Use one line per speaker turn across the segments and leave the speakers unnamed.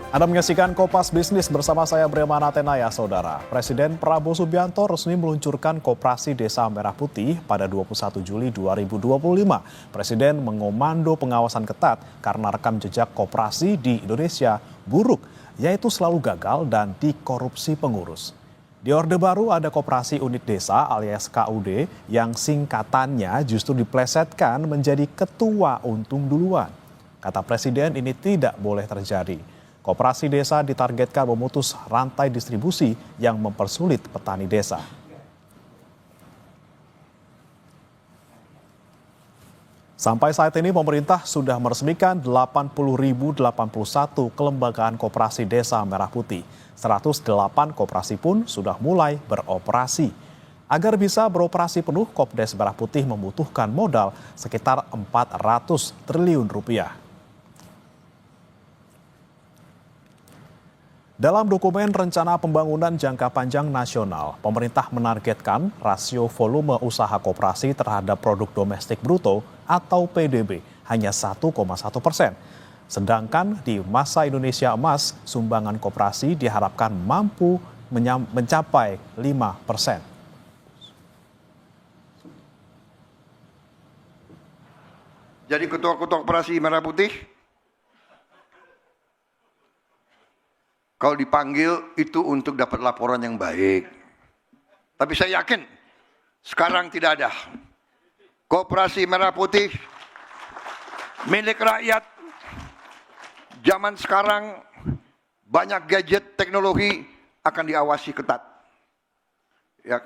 Anda menyaksikan Kompas Bisnis bersama saya Bremana Tenaya, Saudara. Presiden Prabowo Subianto resmi meluncurkan Koperasi Desa Merah Putih pada 21 Juli 2025. Presiden mengomando pengawasan ketat karena rekam jejak koperasi di Indonesia buruk, yaitu selalu gagal dan dikorupsi pengurus. Di Orde Baru ada Koperasi Unit Desa alias KUD yang singkatannya justru diplesetkan menjadi ketua untung duluan. Kata Presiden ini tidak boleh terjadi. Koperasi desa ditargetkan memutus rantai distribusi yang mempersulit petani desa. Sampai saat ini pemerintah sudah meresmikan 80.081 kelembagaan koperasi desa Merah Putih. 108 koperasi pun sudah mulai beroperasi. Agar bisa beroperasi penuh, Kopdes Merah Putih membutuhkan modal sekitar 400 triliun rupiah. Dalam dokumen Rencana Pembangunan Jangka Panjang Nasional, pemerintah menargetkan rasio volume usaha koperasi terhadap produk domestik bruto atau PDB hanya 1,1%. Sedangkan di masa Indonesia Emas, sumbangan koperasi diharapkan mampu mencapai 5%.
Jadi ketua-ketua koperasi Merah Putih, kalau dipanggil itu untuk dapat laporan yang baik. Tapi saya yakin sekarang tidak ada. Koperasi Merah Putih milik rakyat. Zaman sekarang banyak gadget teknologi akan diawasi ketat. Ya,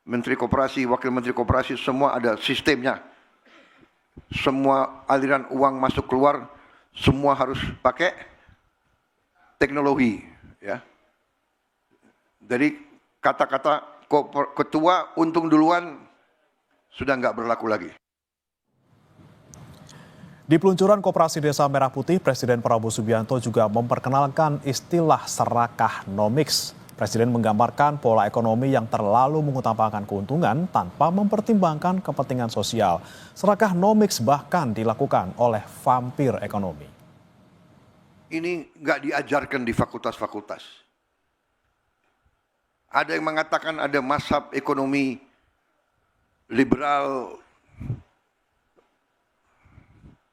Menteri Koperasi, Wakil Menteri Koperasi semua ada sistemnya. Semua aliran uang masuk keluar semua harus pakai teknologi, ya. Jadi kata-kata ketua untung duluan sudah nggak berlaku lagi.
Di peluncuran Koperasi Desa Merah Putih, Presiden Prabowo Subianto juga memperkenalkan istilah serakahnomics. Presiden menggambarkan pola ekonomi yang terlalu mengutamakan keuntungan tanpa mempertimbangkan kepentingan sosial. Serakahnomics bahkan dilakukan oleh vampir ekonomi.
Ini nggak diajarkan di fakultas-fakultas. Ada yang mengatakan ada mazhab ekonomi liberal,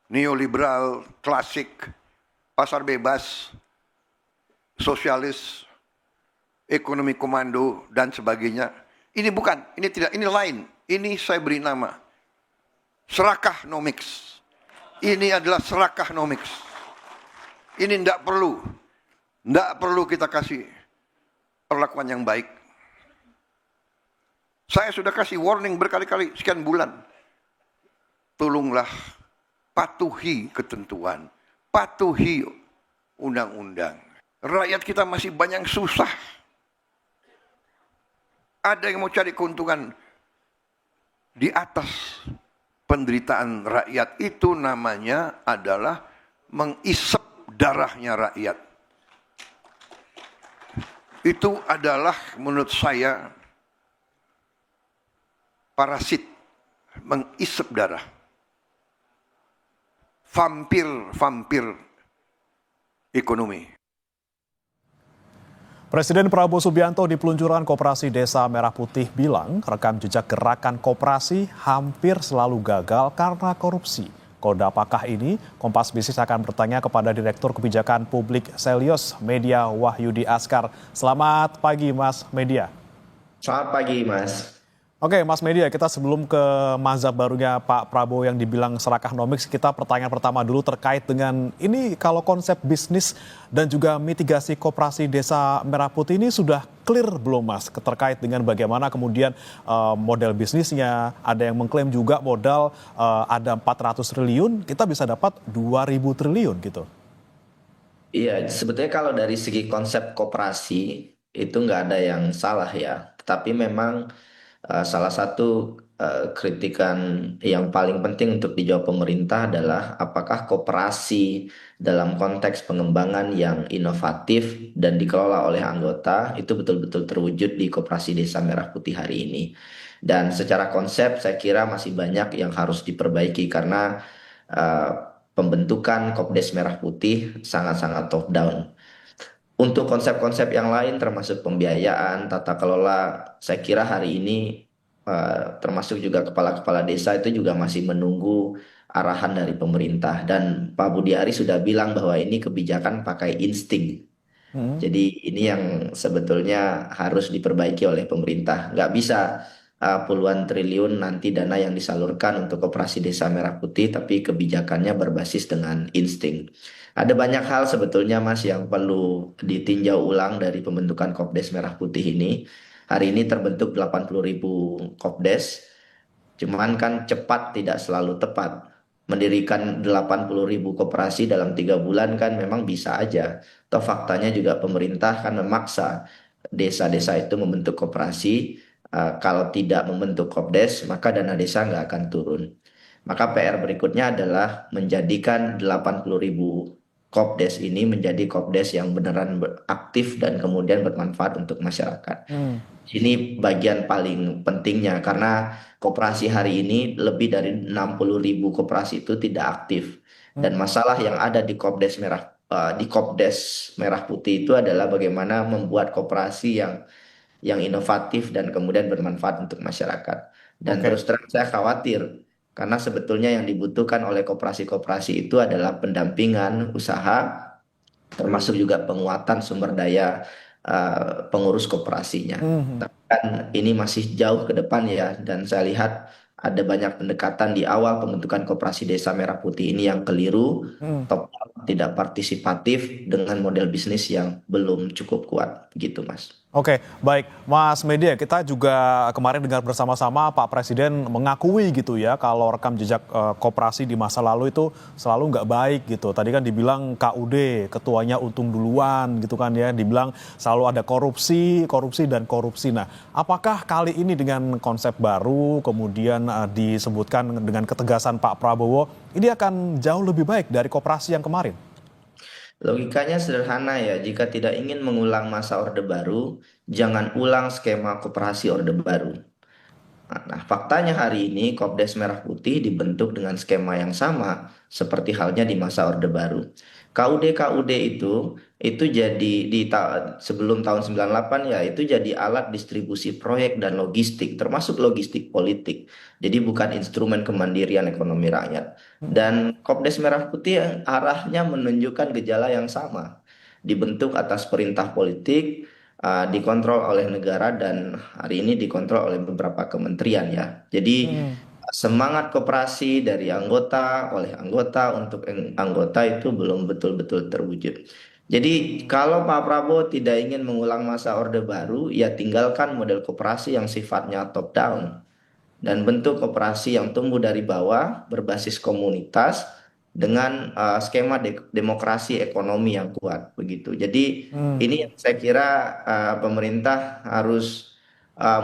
neoliberal, klasik, pasar bebas, sosialis, ekonomi komando, dan sebagainya. Ini bukan, ini tidak, ini lain. Ini saya beri nama serakahnomics. Ini adalah serakahnomics. Ini tidak perlu kita kasih perlakuan yang baik. Saya sudah kasih warning berkali-kali sekian bulan. Tolonglah patuhi ketentuan, patuhi undang-undang. Rakyat kita masih banyak susah. Ada yang mau cari keuntungan di atas penderitaan rakyat, itu namanya adalah mengisep darahnya rakyat. Itu adalah menurut saya parasit, mengisep darah. Vampir ekonomi.
Presiden Prabowo Subianto di peluncuran Koperasi Desa Merah Putih bilang rekam jejak gerakan koperasi hampir selalu gagal karena korupsi. Kode apakah ini? Kompas Bisnis akan bertanya kepada Direktur Kebijakan Publik Selyos Media Wahyudi Askar. Selamat pagi Mas Media.
Selamat pagi Mas.
Oke Mas Media, kita sebelum ke mazhab barunya Pak Prabowo yang dibilang serakahnomics, kita pertanyaan pertama dulu terkait dengan ini, kalau konsep bisnis dan juga mitigasi koperasi Desa Merah Putih ini sudah clear belum Mas? Terkait dengan bagaimana kemudian model bisnisnya, ada yang mengklaim juga modal ada 400 triliun, kita bisa dapat 2.000 triliun gitu.
Iya, sebetulnya kalau dari segi konsep koperasi itu nggak ada yang salah ya. Tetapi memang salah satu kritikan yang paling penting untuk dijawab pemerintah adalah apakah koperasi dalam konteks pengembangan yang inovatif dan dikelola oleh anggota itu betul-betul terwujud di Koperasi Desa Merah Putih hari ini. Dan secara konsep saya kira masih banyak yang harus diperbaiki karena pembentukan Kopdes Merah Putih sangat-sangat top down. Untuk konsep-konsep yang lain termasuk pembiayaan, tata kelola, saya kira hari ini termasuk juga kepala-kepala desa itu juga masih menunggu arahan dari pemerintah. Dan Pak Budi Ari sudah bilang bahwa ini kebijakan pakai insting.
Hmm.
Jadi ini yang sebetulnya harus diperbaiki oleh pemerintah. Nggak bisa puluhan triliun nanti dana yang disalurkan untuk Koperasi Desa Merah Putih, tapi kebijakannya berbasis dengan insting. Ada banyak hal sebetulnya Mas yang perlu ditinjau ulang dari pembentukan Kopdes Merah Putih ini. Hari ini terbentuk 80.000 Kopdes, cuman kan cepat tidak selalu tepat. Mendirikan 80.000 koperasi dalam 3 bulan kan memang bisa aja. Toh faktanya juga pemerintah kan memaksa desa-desa itu membentuk koperasi. Kalau tidak membentuk Kopdes, maka dana desa nggak akan turun. Maka PR berikutnya adalah menjadikan 80.000 Kopdes ini menjadi Kopdes yang beneran aktif dan kemudian bermanfaat untuk masyarakat.
Hmm.
Ini bagian paling pentingnya karena koperasi hari ini lebih dari 60.000 koperasi itu tidak aktif. Dan masalah yang ada di Kopdes Merah Putih itu adalah bagaimana membuat koperasi yang inovatif dan kemudian bermanfaat untuk masyarakat. Dan
Oke.
terus terang saya khawatir karena sebetulnya yang dibutuhkan oleh koperasi-koperasi itu adalah pendampingan usaha termasuk juga penguatan sumber daya pengurus koperasinya.
Hmm.
Tapi kan ini masih jauh ke depan ya, dan saya lihat ada banyak pendekatan di awal pembentukan Koperasi Desa Merah Putih ini yang keliru,
Hmm.
top tidak partisipatif dengan model bisnis yang belum cukup kuat, begitu Mas.
Oke, baik, Mas Media, kita juga kemarin dengar bersama-sama Pak Presiden mengakui gitu ya kalau rekam jejak koperasi di masa lalu itu selalu nggak baik gitu. Tadi kan dibilang KUD, ketuanya untung duluan gitu kan ya, dibilang selalu ada korupsi, korupsi dan korupsi. Nah, apakah kali ini dengan konsep baru kemudian disebutkan dengan ketegasan Pak Prabowo, ini akan jauh lebih baik dari koperasi yang kemarin?
Logikanya sederhana ya, jika tidak ingin mengulang masa Orde Baru, jangan ulang skema koperasi Orde Baru. Nah, faktanya hari ini Kopdes Merah Putih dibentuk dengan skema yang sama seperti halnya di masa Orde Baru. KUD-KUD itu jadi sebelum tahun 98 ya, itu jadi alat distribusi proyek dan logistik termasuk logistik politik. Jadi bukan instrumen kemandirian ekonomi rakyat. Dan Kopdes Merah Putih arahnya menunjukkan gejala yang sama. Dibentuk atas perintah politik, dikontrol oleh negara dan hari ini dikontrol oleh beberapa kementerian ya. Jadi
Hmm.
semangat koperasi dari anggota oleh anggota untuk anggota itu belum betul-betul terwujud. Jadi kalau Pak Prabowo tidak ingin mengulang masa Orde Baru, ya tinggalkan model koperasi yang sifatnya top down dan bentuk koperasi yang tumbuh dari bawah berbasis komunitas dengan skema demokrasi ekonomi yang kuat begitu. Jadi
Hmm.
ini yang saya kira pemerintah harus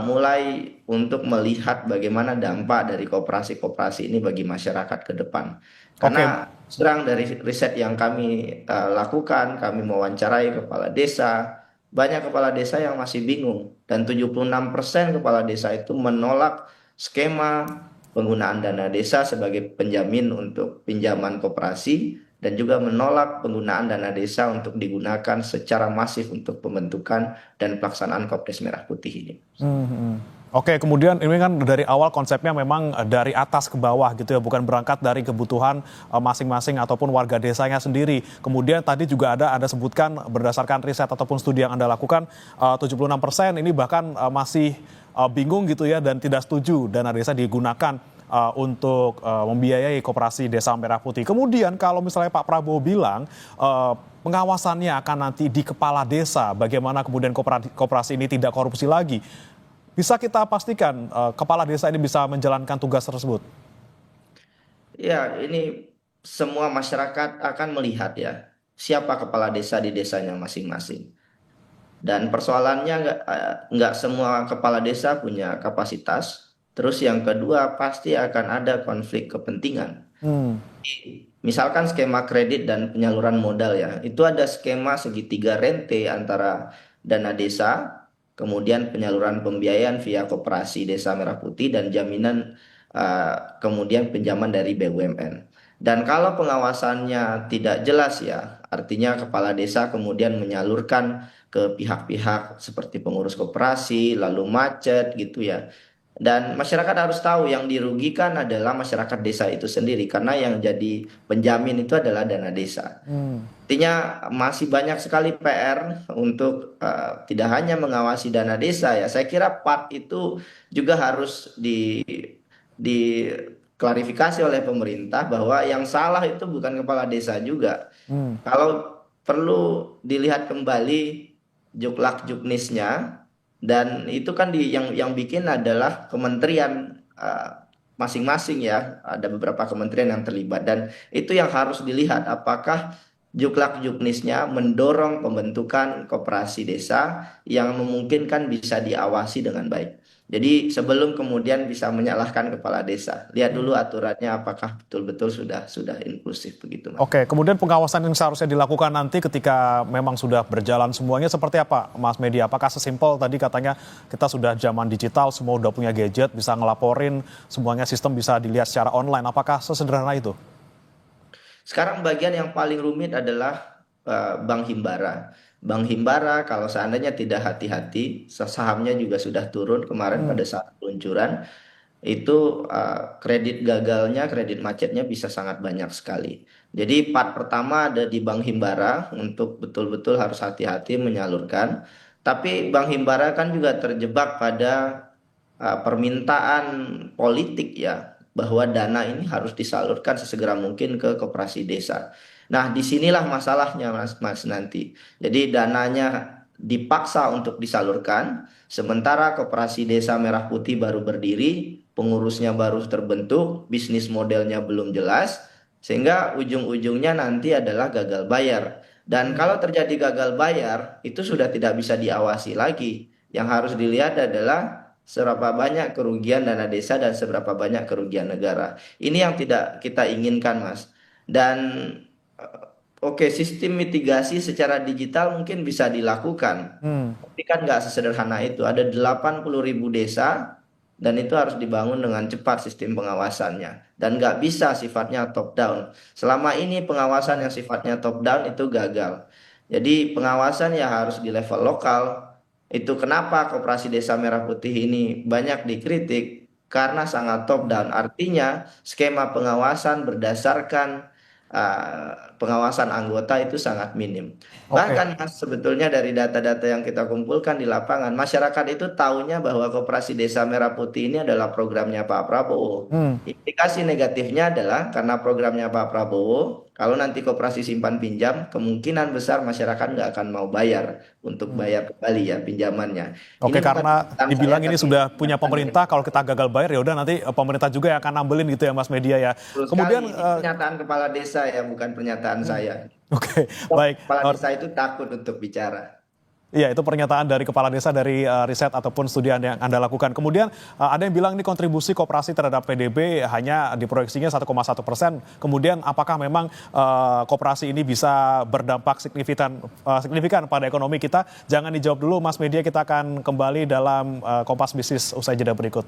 mulai untuk melihat bagaimana dampak dari koperasi-koperasi ini bagi masyarakat ke depan.
Oke.
Karena serang dari riset yang kami lakukan, kami mewawancarai kepala desa, banyak kepala desa yang masih bingung dan 76% kepala desa itu menolak skema penggunaan dana desa sebagai penjamin untuk pinjaman koperasi dan juga menolak penggunaan dana desa untuk digunakan secara masif untuk pembentukan dan pelaksanaan Kopdes Merah Putih ini.
Hmm. Oke, kemudian ini kan dari awal konsepnya memang dari atas ke bawah gitu ya, bukan berangkat dari kebutuhan masing-masing ataupun warga desanya sendiri. Kemudian tadi juga ada sebutkan berdasarkan riset ataupun studi yang Anda lakukan, 76% ini bahkan masih bingung gitu ya dan tidak setuju dana desa digunakan untuk membiayai koperasi Desa Merah Putih. Kemudian kalau misalnya Pak Prabowo bilang pengawasannya akan nanti di kepala desa, bagaimana kemudian koperasi ini tidak korupsi lagi. Bisa kita pastikan kepala desa ini bisa menjalankan tugas tersebut?
Ya, ini semua masyarakat akan melihat ya siapa kepala desa di desanya masing-masing. Dan persoalannya nggak semua kepala desa punya kapasitas. Terus yang kedua pasti akan ada konflik kepentingan.
Hmm.
Misalkan skema kredit dan penyaluran modal ya, itu ada skema segitiga rente antara dana desa, kemudian penyaluran pembiayaan via Koperasi Desa Merah Putih dan jaminan kemudian pinjaman dari BUMN. Dan kalau pengawasannya tidak jelas ya, Artinya kepala desa kemudian menyalurkan ke pihak-pihak seperti pengurus koperasi, lalu macet gitu ya. Dan masyarakat harus tahu yang dirugikan adalah masyarakat desa itu sendiri karena yang jadi penjamin itu adalah dana desa.
Hmm.
Artinya masih banyak sekali PR untuk tidak hanya mengawasi dana desa ya. Saya kira part itu juga harus diklarifikasi oleh pemerintah bahwa yang salah itu bukan kepala desa juga.
Hmm.
Kalau perlu dilihat kembali juklak juknisnya dan itu kan yang bikin adalah kementerian masing-masing ya. Ada beberapa kementerian yang terlibat dan itu yang harus dilihat apakah juklak juknisnya mendorong pembentukan koperasi desa yang memungkinkan bisa diawasi dengan baik. Jadi sebelum kemudian bisa menyalahkan kepala desa, lihat dulu aturannya apakah betul-betul sudah inklusif begitu, Mas.
Oke, kemudian pengawasan yang seharusnya dilakukan nanti ketika memang sudah berjalan semuanya seperti apa, Mas Media? Apakah sesimpel tadi katanya kita sudah zaman digital, semua udah punya gadget, bisa ngelaporin, semuanya sistem bisa dilihat secara online. Apakah sesederhana itu?
Sekarang bagian yang paling rumit adalah Bank Himbara. Bank Himbara kalau seandainya tidak hati-hati, sahamnya juga sudah turun kemarin pada saat peluncuran, itu kredit gagalnya, kredit macetnya bisa sangat banyak sekali. Jadi part pertama ada di Bank Himbara untuk betul-betul harus hati-hati menyalurkan. Tapi Bank Himbara kan juga terjebak pada permintaan politik ya bahwa dana ini harus disalurkan sesegera mungkin ke koperasi desa. Nah, disinilah masalahnya Mas nanti. Jadi dananya dipaksa untuk disalurkan, sementara koperasi desa Merah Putih baru berdiri, pengurusnya baru terbentuk, bisnis modelnya belum jelas, sehingga ujung-ujungnya nanti adalah gagal bayar. Dan kalau terjadi gagal bayar, itu sudah tidak bisa diawasi lagi. Yang harus dilihat adalah seberapa banyak kerugian dana desa dan seberapa banyak kerugian negara. Ini yang tidak kita inginkan, Mas. Dan oke, sistem mitigasi secara digital mungkin bisa dilakukan.
Hmm.
Tapi kan nggak sesederhana itu. Ada 80.000 desa dan itu harus dibangun dengan cepat sistem pengawasannya. Dan nggak bisa sifatnya top down. Selama ini pengawasan yang sifatnya top down itu gagal. Jadi pengawasan ya harus di level lokal. Itu kenapa Koperasi Desa Merah Putih ini banyak dikritik karena sangat top down. Artinya skema pengawasan berdasarkan pengawasan anggota itu sangat minim.
Oke.
Bahkan Mas, sebetulnya dari data-data yang kita kumpulkan di lapangan, masyarakat itu taunya bahwa Koperasi Desa Merah Putih ini adalah programnya Pak Prabowo.
Hmm.
Implikasi negatifnya adalah karena programnya Pak Prabowo, kalau nanti koperasi simpan pinjam, kemungkinan besar masyarakat nggak akan mau bayar untuk bayar kembali ya pinjamannya. Ini
Oke,
bukan
karena
permintaan saya,
dibilang ini
tapi
sudah punya
permintaan
pemerintah, kalau kita gagal bayar ya udah nanti pemerintah juga yang akan nambelin gitu ya, Mas Media ya.
betul sekali.
Kemudian,
Ini pernyataan kepala desa ya, bukan pernyataan saya.
oke, baik.
Kepala desa itu takut untuk bicara.
Iya, itu pernyataan dari kepala desa dari riset ataupun studi yang Anda lakukan. Kemudian ada yang bilang ini kontribusi koperasi terhadap PDB hanya diproyeksinya 1,1%. Kemudian apakah memang koperasi ini bisa berdampak signifikan pada ekonomi kita? Jangan dijawab dulu, Mas Media. Kita akan kembali dalam Kompas Bisnis usai jeda berikut.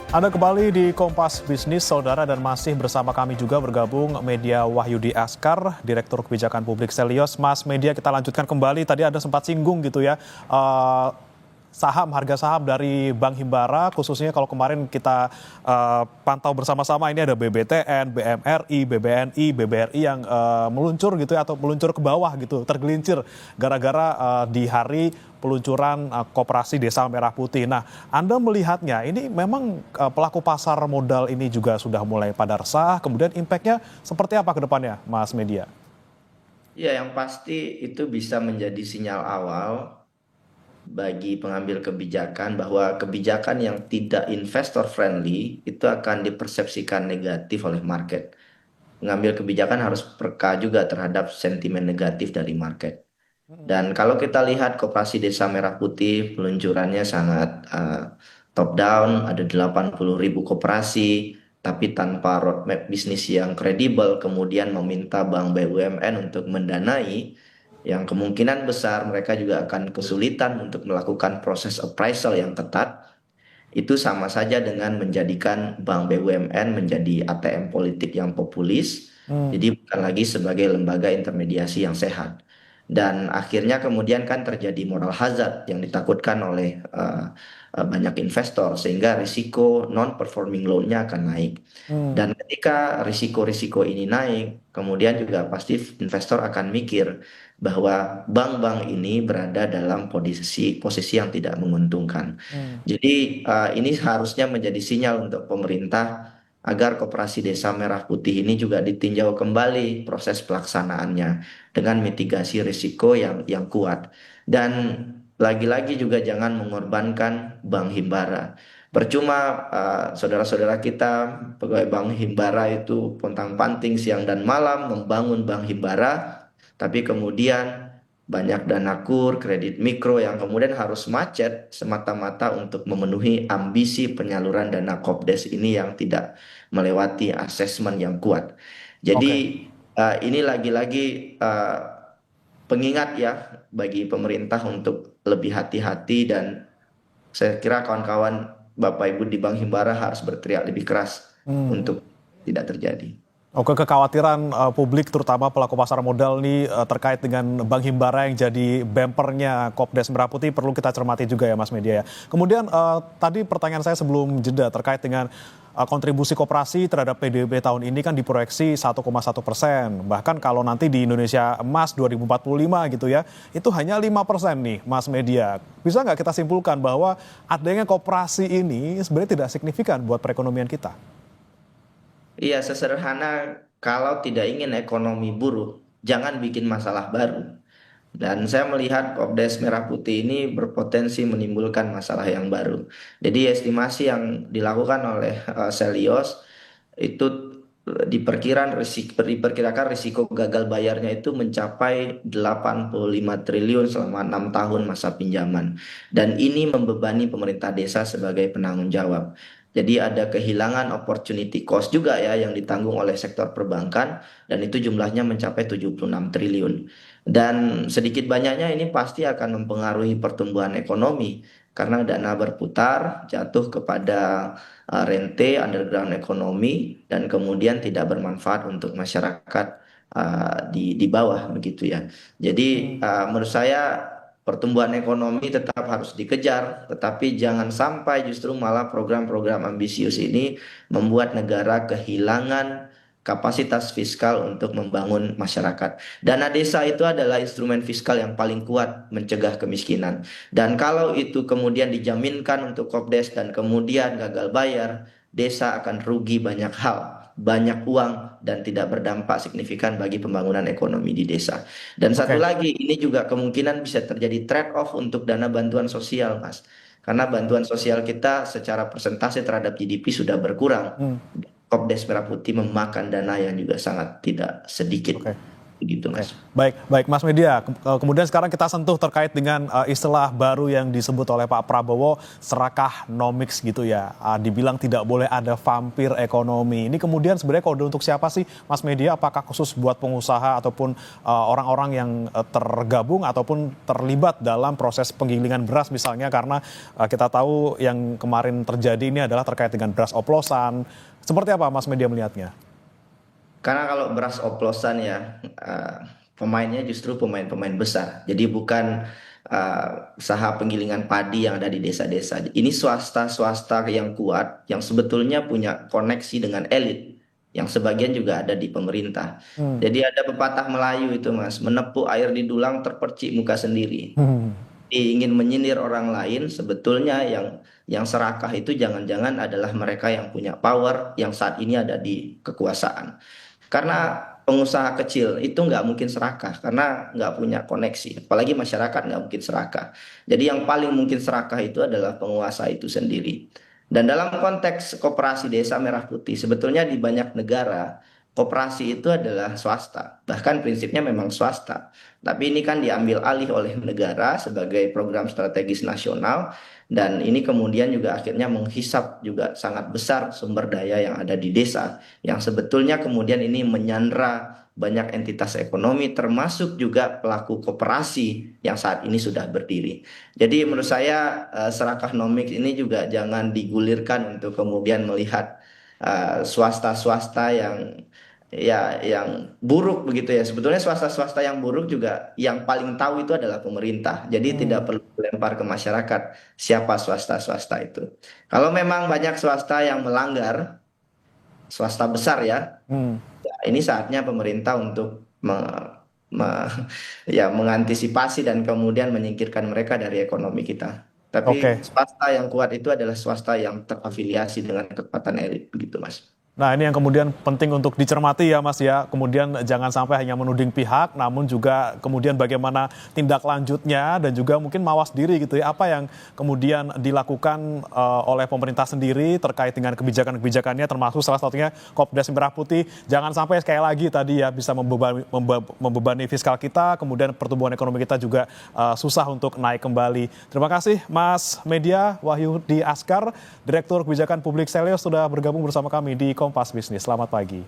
Anda kembali di Kompas Bisnis, Saudara, dan masih bersama kami juga bergabung Media Wahyudi Askar, Direktur Kebijakan Publik Selios. Mas Media, kita lanjutkan kembali. Tadi ada sempat singgung gitu ya, harga saham dari Bank Himbara, khususnya kalau kemarin kita pantau bersama-sama, ini ada BBTN, BMRI, BBNI, BBRI yang meluncur gitu ya, atau meluncur ke bawah gitu, tergelincir gara-gara di hari peluncuran Koperasi Desa Merah Putih. Nah, Anda melihatnya ini memang pelaku pasar modal ini juga sudah mulai pada resah, kemudian impact-nya seperti apa ke depannya, Mas Media?
Ya, yang pasti itu bisa menjadi sinyal awal bagi pengambil kebijakan bahwa kebijakan yang tidak investor friendly itu akan dipersepsikan negatif oleh market. Pengambil kebijakan harus peka juga terhadap sentimen negatif dari market. Dan kalau kita lihat Koperasi Desa Merah Putih, peluncurannya sangat top down, ada 80.000 koperasi, tapi tanpa roadmap bisnis yang kredibel, kemudian meminta bank BUMN untuk mendanai, yang kemungkinan besar mereka juga akan kesulitan untuk melakukan proses appraisal yang ketat, itu sama saja dengan menjadikan Bank BUMN menjadi ATM politik yang populis,
Hmm,
jadi bukan lagi sebagai lembaga intermediasi yang sehat. Dan akhirnya kemudian kan terjadi moral hazard yang ditakutkan oleh banyak investor, sehingga risiko non-performing loan-nya akan naik.
hmm,
Dan ketika risiko-risiko ini naik, kemudian juga pasti investor akan mikir bahwa bank-bank ini berada dalam posisi posisi yang tidak menguntungkan.
hmm.
Jadi ini harusnya menjadi sinyal untuk pemerintah agar Koperasi Desa Merah Putih ini juga ditinjau kembali proses pelaksanaannya dengan mitigasi risiko yang kuat. Dan lagi-lagi juga jangan mengorbankan Bank Himbara. Percuma saudara-saudara kita pegawai Bank Himbara itu pontang-panting siang dan malam membangun Bank Himbara, tapi kemudian banyak dana kur, kredit mikro yang kemudian harus macet semata-mata untuk memenuhi ambisi penyaluran dana Kopdes ini yang tidak melewati asesmen yang kuat.
Oke.
Jadi ini lagi-lagi pengingat ya bagi pemerintah untuk lebih hati-hati, dan saya kira kawan-kawan Bapak Ibu di Bank Himbara harus berteriak lebih keras
Hmm.
untuk tidak terjadi.
Oke, kekhawatiran publik terutama pelaku pasar modal nih terkait dengan Bank Himbara yang jadi bempernya Kopdes Merah Putih perlu kita cermati juga ya Mas Media ya. Kemudian tadi pertanyaan saya sebelum jeda terkait dengan kontribusi koperasi terhadap PDB tahun ini kan diproyeksi 1,1%. Bahkan kalau nanti di Indonesia Emas 2045 gitu ya, itu hanya 5% nih Mas Media. Bisa nggak kita simpulkan bahwa adanya koperasi ini sebenarnya tidak signifikan buat perekonomian kita?
Iya, sesederhana kalau tidak ingin ekonomi buruk, jangan bikin masalah baru. Dan saya melihat Kopdes Merah Putih ini berpotensi menimbulkan masalah yang baru. Jadi estimasi yang dilakukan oleh Selios itu diperkirakan risiko gagal bayarnya itu mencapai 85 triliun selama 6 tahun masa pinjaman. Dan ini membebani pemerintah desa sebagai penanggung jawab. Jadi ada kehilangan opportunity cost juga ya yang ditanggung oleh sektor perbankan, dan itu jumlahnya mencapai 76 triliun. Dan sedikit banyaknya ini pasti akan mempengaruhi pertumbuhan ekonomi karena dana berputar jatuh kepada rente underground ekonomi dan kemudian tidak bermanfaat untuk masyarakat di bawah begitu ya. Jadi menurut saya pertumbuhan ekonomi tetap harus dikejar, tetapi jangan sampai justru malah program-program ambisius ini membuat negara kehilangan kapasitas fiskal untuk membangun masyarakat. Dana desa itu adalah instrumen fiskal yang paling kuat mencegah kemiskinan. Dan kalau itu kemudian dijaminkan untuk Kopdes dan kemudian gagal bayar, desa akan rugi banyak hal, banyak uang, dan tidak berdampak signifikan bagi pembangunan ekonomi di desa. Dan satu
Oke.
lagi, ini juga kemungkinan bisa terjadi trade-off untuk dana bantuan sosial, Mas. Karena bantuan sosial kita secara persentase terhadap GDP sudah berkurang.
Hmm.
Kopdes Merah Putih memakan dana yang juga sangat tidak sedikit.
Oke.
Begitu,
Oke,
Mas.
baik, baik, Mas Media. Kemudian sekarang kita sentuh terkait dengan istilah baru yang disebut oleh Pak Prabowo, serakah nomics gitu ya. Dibilang tidak boleh ada vampir ekonomi. Ini kemudian sebenarnya kode untuk siapa sih, Mas Media? Apakah khusus buat pengusaha ataupun orang-orang yang tergabung ataupun terlibat dalam proses penggilingan beras misalnya? Karena kita tahu yang kemarin terjadi ini adalah terkait dengan beras oplosan. Seperti apa Mas Media melihatnya?
Karena kalau beras oplosan ya, pemainnya justru pemain-pemain besar. Jadi bukan usaha penggilingan padi yang ada di desa-desa. Ini swasta-swasta yang kuat, yang sebetulnya punya koneksi dengan elit, yang sebagian juga ada di pemerintah.
Hmm.
Jadi ada pepatah Melayu itu, Mas, menepuk air di dulang terpercik muka sendiri.
Hmm.
Ingin menyindir orang lain, sebetulnya yang serakah itu jangan-jangan adalah mereka yang punya power yang saat ini ada di kekuasaan. Karena pengusaha kecil itu nggak mungkin serakah karena nggak punya koneksi, apalagi masyarakat nggak mungkin serakah. Jadi yang paling mungkin serakah itu adalah penguasa itu sendiri. Dan dalam konteks koperasi Desa Merah Putih, sebetulnya di banyak negara koperasi itu adalah swasta, bahkan prinsipnya memang swasta. Tapi ini kan diambil alih oleh negara sebagai program strategis nasional, dan ini kemudian juga akhirnya menghisap juga sangat besar sumber daya yang ada di desa, yang sebetulnya kemudian ini menyandra banyak entitas ekonomi termasuk juga pelaku koperasi yang saat ini sudah berdiri. Jadi menurut saya Serakahnomics ini juga jangan digulirkan untuk kemudian melihat swasta-swasta yang buruk begitu ya. Sebetulnya swasta-swasta yang buruk juga yang paling tahu itu adalah pemerintah. Jadi tidak perlu dilempar ke masyarakat siapa swasta-swasta itu. Kalau memang banyak swasta yang melanggar, swasta besar ya,
Hmm.
ya ini saatnya pemerintah untuk me- ya mengantisipasi dan kemudian menyingkirkan mereka dari ekonomi kita. Tapi
Oke.
swasta yang kuat itu adalah swasta yang terafiliasi dengan kekuatan elit begitu, Mas.
Nah, ini yang kemudian penting untuk dicermati ya Mas ya. Kemudian jangan sampai hanya menuding pihak, namun juga kemudian bagaimana tindak lanjutnya dan juga mungkin mawas diri gitu ya. Apa yang kemudian dilakukan oleh pemerintah sendiri terkait dengan kebijakan-kebijakannya, termasuk salah satunya Kopdas Merah Putih. Jangan sampai sekali lagi tadi ya bisa membebani fiskal kita, kemudian pertumbuhan ekonomi kita juga susah untuk naik kembali. Terima kasih Mas Media Wahyudi Askar, Direktur Kebijakan Publik Selios sudah bergabung bersama kami di Kompas Bisnis. Selamat pagi.